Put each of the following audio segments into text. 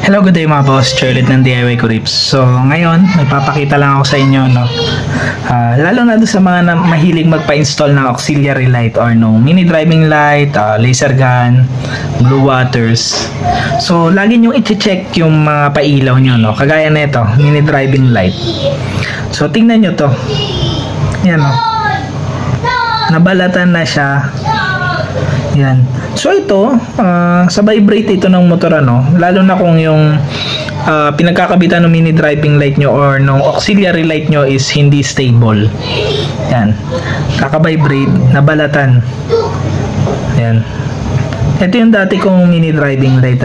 Hello, good day mga boss, Charlotte ng DIY Kurips. So ngayon, nagpapakita lang ako sa inyo, no? Lalo na doon sa mga mahilig magpa-install ng auxiliary light or no mini driving light, laser gun, blue waters. So lagi nyo i-check yung mga pailaw nyo, no? Kagaya na ito, mini driving light. So tingnan nyo to. Yan, no? Nabalatan na siya. Yan. So ito, sa vibrate ito ng motor, lalo na kung yung pinagkakabitan ng mini driving light nyo or ng auxiliary light nyo is hindi stable. Yan. Kaka-vibrate, nabalatan. Yan. Ito yung dati kong mini driving light,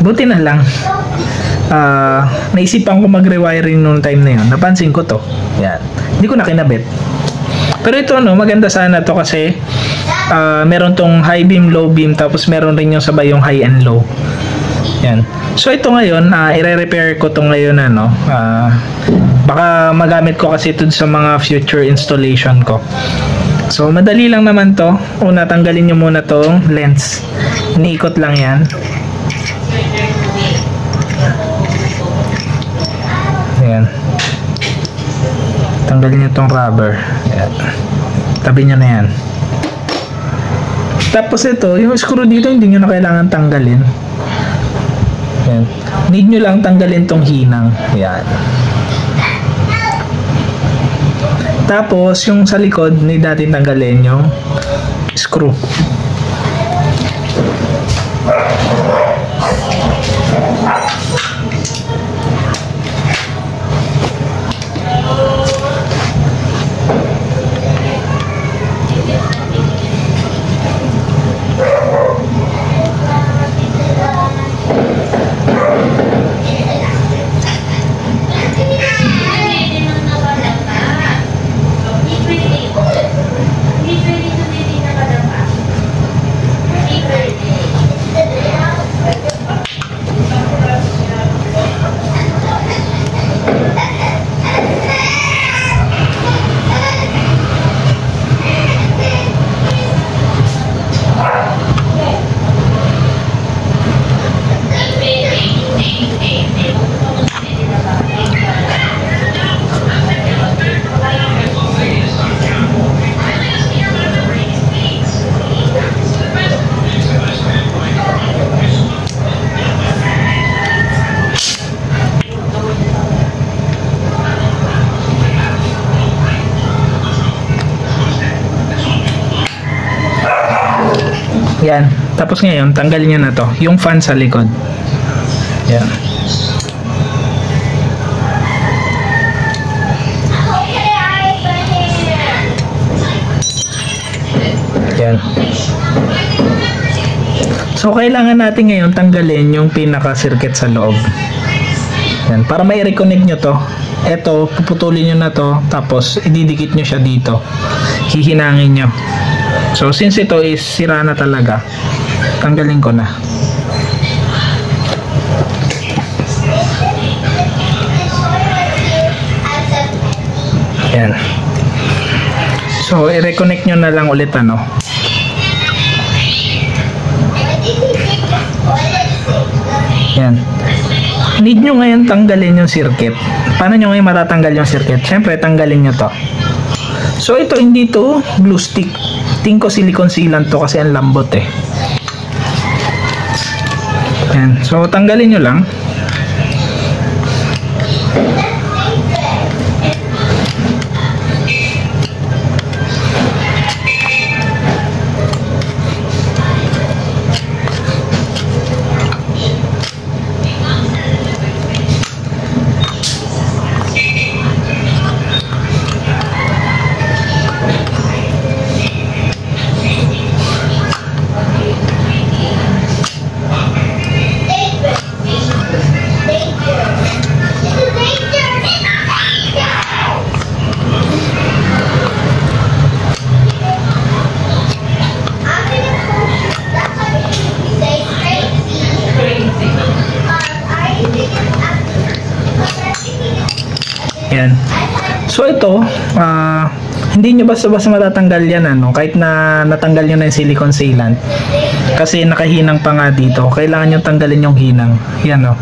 Buti na lang. Naisipan ko mag-rewiring noong time na yun. Napansin ko to. Yan. Hindi ko na kinabit. Pero ito, maganda sana to kasi meron tong high beam, low beam, tapos meron rin yung sabay yung high and low. Yan. So ito ngayon, i-repair ko to ngayon, baka magamit ko kasi ito sa mga future installation ko. So madali lang naman to. Una, tanggalin nyo muna tong lens. Iniikot lang yan. Ayan. Tanggalin nyo tong rubber. Ayan. Tabi nyo na yan. Tapos ito, yung screw dito hindi nyo na kailangan tanggalin. Ayan. Need nyo lang tanggalin tong hinang. Ayan. Tapos yung sa likod, need natin tanggalin yung screw. Yan. Tapos ngayon, tanggalin nyo na to. Yung fan sa likod. Yan. Yan. So, kailangan natin ngayon tanggalin yung pinaka-circuit sa loob. Yan. Para may reconnect nyo to. Ito, puputulin nyo na to. Tapos, ididikit nyo siya dito. Hihinangin nyo. So, since ito is sira na talaga, tanggalin ko na. Yan. So, i-reconnect nyo na lang ulit, Yan. Need nyo ngayon tanggalin yung circuit. Paano nyo ngayon matatanggal yung circuit? Siyempre, tanggalin nyo to. So, ito hindi to glue stick. Tingin ko silicone sealant to kasi ang lambot Yan. So, tanggalin nyo lang. Yan. So ito, hindi nyo basta-basta matatanggal yan, kahit na natanggal nyo na yung silicone sealant. Kasi nakahinang pa nga dito. Kailangan nyo tanggalin yung hinang. Yan o.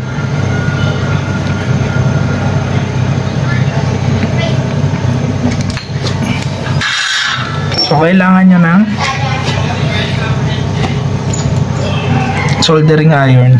So kailangan nyo ng soldering iron.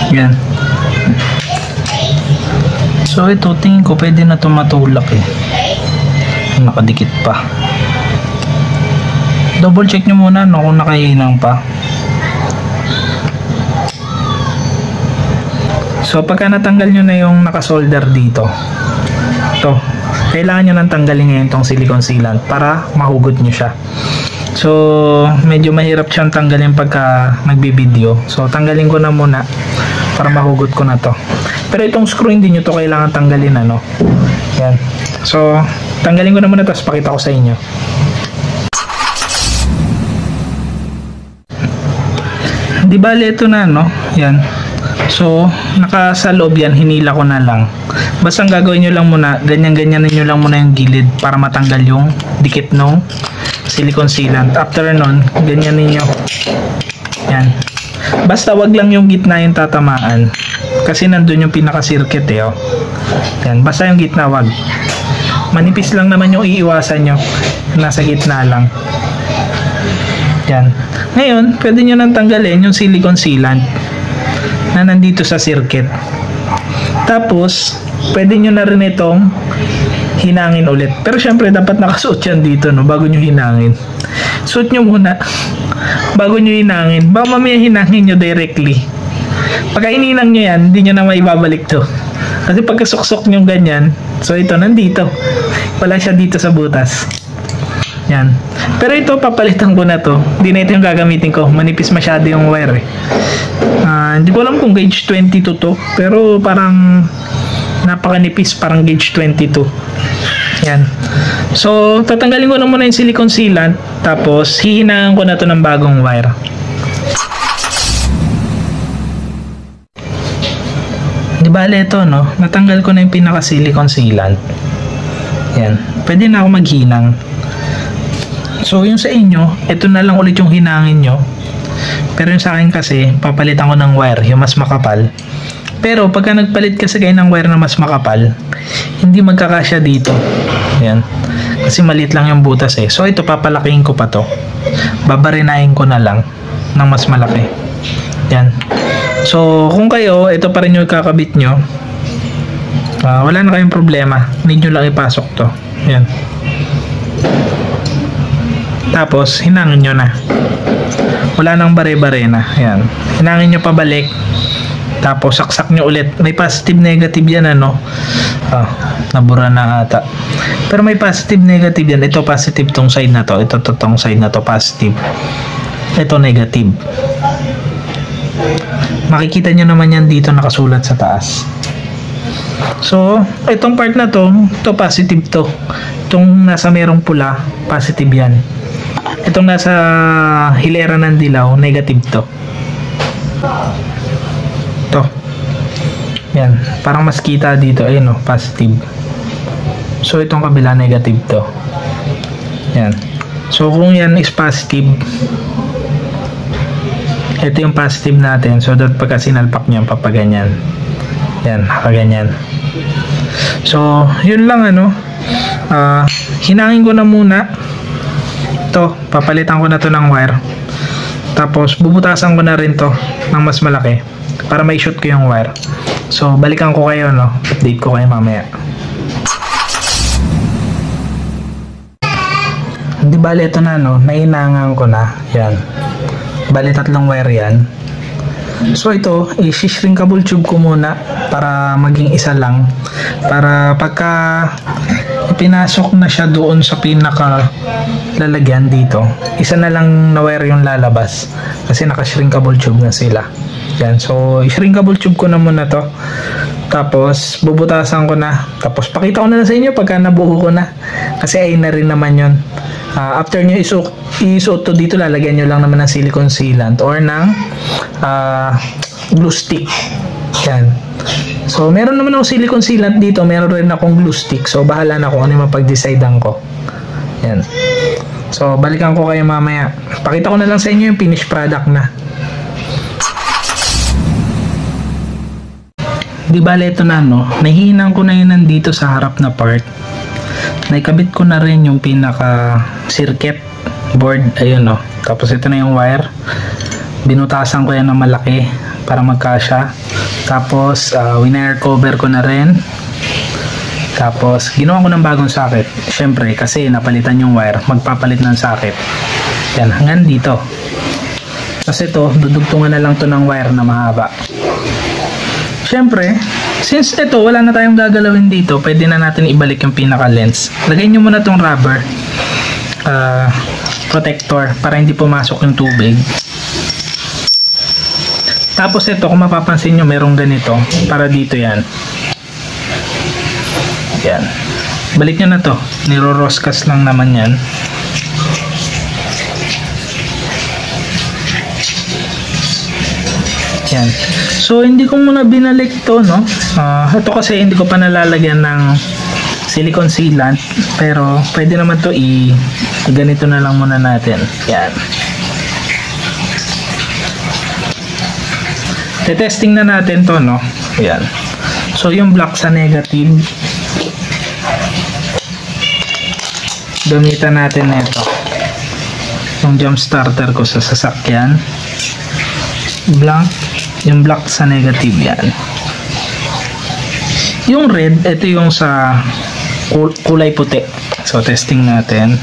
Yan. So ito, tingin ko pwede na ito matulak eh. Nakadikit pa. Double check nyo muna no, kung nakahinang pa. So pagka natanggal nyo na yung nakasolder dito, ito, kailangan nyo nang tanggalin ngayon itong silicone sealant para mahugot nyo siya. So medyo mahirap siyang tanggalin pagka nagbibideo. So tanggalin ko na muna para mahugot ko na to. Pero itong screw hindi nyo to kailangan tanggalin ano. Yan. So tanggalin ko na muna tapos pakita ko sa inyo. Di bale ito na no. Yan. So naka sa loob yan, hinila ko na lang. Basta ang gagawin nyo lang muna, ganyan-ganyan nyo lang muna yung gilid para matanggal yung dikit ng silicone sealant. After nun, ganyan ninyo. Yan. Basta wag lang yung gitna yung tatamaan. Kasi nandun yung pinaka-circuit eh. Oh. Yan. Basta yung gitna wag. Manipis lang naman yung iiwasan nyo. Nasa gitna lang. Yan. Ngayon, pwede nyo nang tanggalin yung silicone sealant na nandito sa circuit. Tapos, pwede nyo na rin itong hinangin ulit. Pero syempre, dapat nakasuot yan dito no, bago nyo hinangin. Suot nyo muna bago nyo hinangin. Baka mamaya hinangin nyo directly. Pagka ininang nyo yan, hindi nyo na maibabalik to. Kasi pagkasuksok nyo ganyan, so ito, nandito. Wala siya dito sa butas. Yan. Pero ito, papalitan ko na to. Hindi na ito yung gagamitin ko. Manipis masyado yung wire eh. Hindi ko alam kung gauge 22 to. Pero parang napakanipis, parang gauge 22. Yan. So, tatanggalin ko na muna yung silicone sealant. Tapos, hihinangan ko na to ng bagong wire. Di bale ito, no? Natanggal ko na yung pinaka-silicone sealant. Yan. Pwede na ako maghinang. So, yung sa inyo, ito na lang ulit yung hinangin nyo. Pero yung sa akin kasi, papalitan ko ng wire, yung mas makapal. Pero, pagka nagpalit kasi kayo ng wire na mas makapal, hindi magkakasya dito. Yan. Kasi maliit lang yung butas eh. So, ito, papalakihin ko pa to. Babarinahin ko na lang ng mas malaki. Yan. So, kung kayo, ito pa rin yung kakabit nyo, wala na kayong problema. Need nyo lang ipasok to. Yan. Tapos, hinangin nyo na. Wala nang bare-bare na. Yan. Hinangin nyo pabalik. Tapos, saksak nyo ulit. May positive, negative yan, ano? Nabura na ata. Pero may positive, negative yan. Ito positive tong side na to. Ito tong side na to positive. Ito negative. Makikita nyo naman yan dito nakasulat sa taas. So, itong part na to, ito positive to. Itong nasa merong pula, positive yan. Itong nasa hilera ng dilaw, negative to. To. Yan, parang mas kita dito, ayun o, positive. So itong kabila negative to. Yan. So kung yan is positive, ito yung positive natin. So doon pagka sinalpak nyo, papaganyan. Yan, nakaganyan. So yun lang ano. Hinangin ko na muna. Ito, papalitan ko na to ng wire. Tapos bubutasan ko na rin to ng mas malaki para may shoot ko yung wire. So balikan ko kayo, no? Update ko kayo mamaya. Di bali ito na, no? Nainangan ko na. Yan. Bali 3 wire yan. So ito, i-shrinkable tube ko muna para maging isa lang. Para pagka pinasok na siya doon sa pinaka lalagyan dito, isa na lang na wire yung lalabas. Kasi naka-shrinkable tube na sila. Yan. So, i-shrinkable tube ko na muna to. Tapos, bubutasan ko na. Tapos, pakita ko na lang sa inyo pagka nabuo ko na. Kasi ay na rin naman yun. After nyo isuot to dito, lalagyan nyo lang naman ng silicone sealant or ng glue stick. Yan. So, meron naman ako silicone sealant dito. Meron rin akong glue stick. So, bahala na kung ano yung mapag-decidean ko. Yan. So, balikan ko kayo mamaya. Pakita ko na lang sa inyo yung finished product na. Di bale ito na, no? Nahihinang ko na yun nandito sa harap na part. Naikabit ko na rin yung pinaka circuit board. Ayun, no? Tapos ito na yung wire. Binutasan ko yan ng malaki para magkasya. Tapos wire cover ko na rin. Tapos ginawa ko ng bagong socket. Syempre kasi napalitan yung wire, magpapalit ng socket. Yan, hanggang dito. Kasi ito, dudugtungan na lang to ng wire na mahaba. Syempre, since ito wala na tayong gagalawin dito, pwede na natin ibalik yung pinaka lens. Lagay nyo muna tong rubber protector para hindi pumasok yung tubig. Tapos ito, kung mapapansin nyo, merong ganito para dito yan. Yan. Balik nyo na to. Niro-roscas lang naman yan. Yan. So, hindi ko muna binalik to, no? Ito kasi hindi ko pa nalalagyan ng silicone sealant. Pero, pwede naman to ganito na lang muna natin. Yan. Testing na natin to, no? Yan. So, yung black sa negative. Gamitan natin na ito. Yung jump starter ko sa sasakyan. Yung black sa negative yan. Yung red, ito yung sa kulay puti. So, testing natin.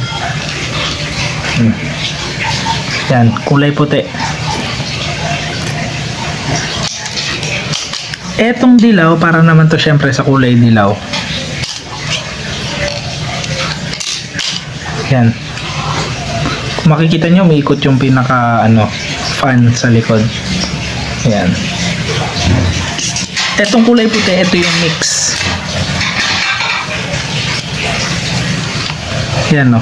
Yan, kulay puti. Etong dilaw, para naman to syempre sa kulay dilaw. Yan. Kung makikita nyo, umiikot yung pinaka fan sa likod. Yan. Etong kulay puti, ito yung mix. Yan, no.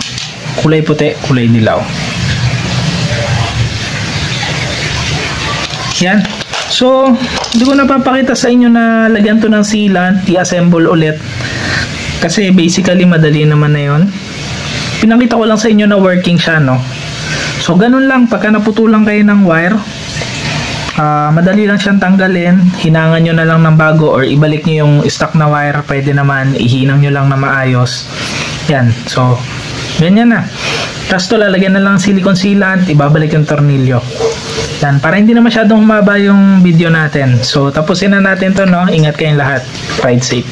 Kulay puti, kulay dilaw. Yan. So, hindi ko napapakita sa inyo na lagyan to ng sealant, i-assemble ulit. Kasi basically, madali naman na yun. Pinakita ko lang sa inyo na working siya, no. So, ganun lang. Pagka naputulan kayo ng wire, madali lang siyang tanggalin. Hinangan nyo na lang ng bago or ibalik nyo yung stock na wire. Pwede naman, ihinang nyo lang na maayos. Yan. So, ganyan na. Tapos to, lalagyan na lang silicone sealant, ibabalik yung tornilyo. Yan. Para hindi na masyadong humaba yung video natin. So, tapusin na natin to, no. Ingat kayong lahat. Ride safe.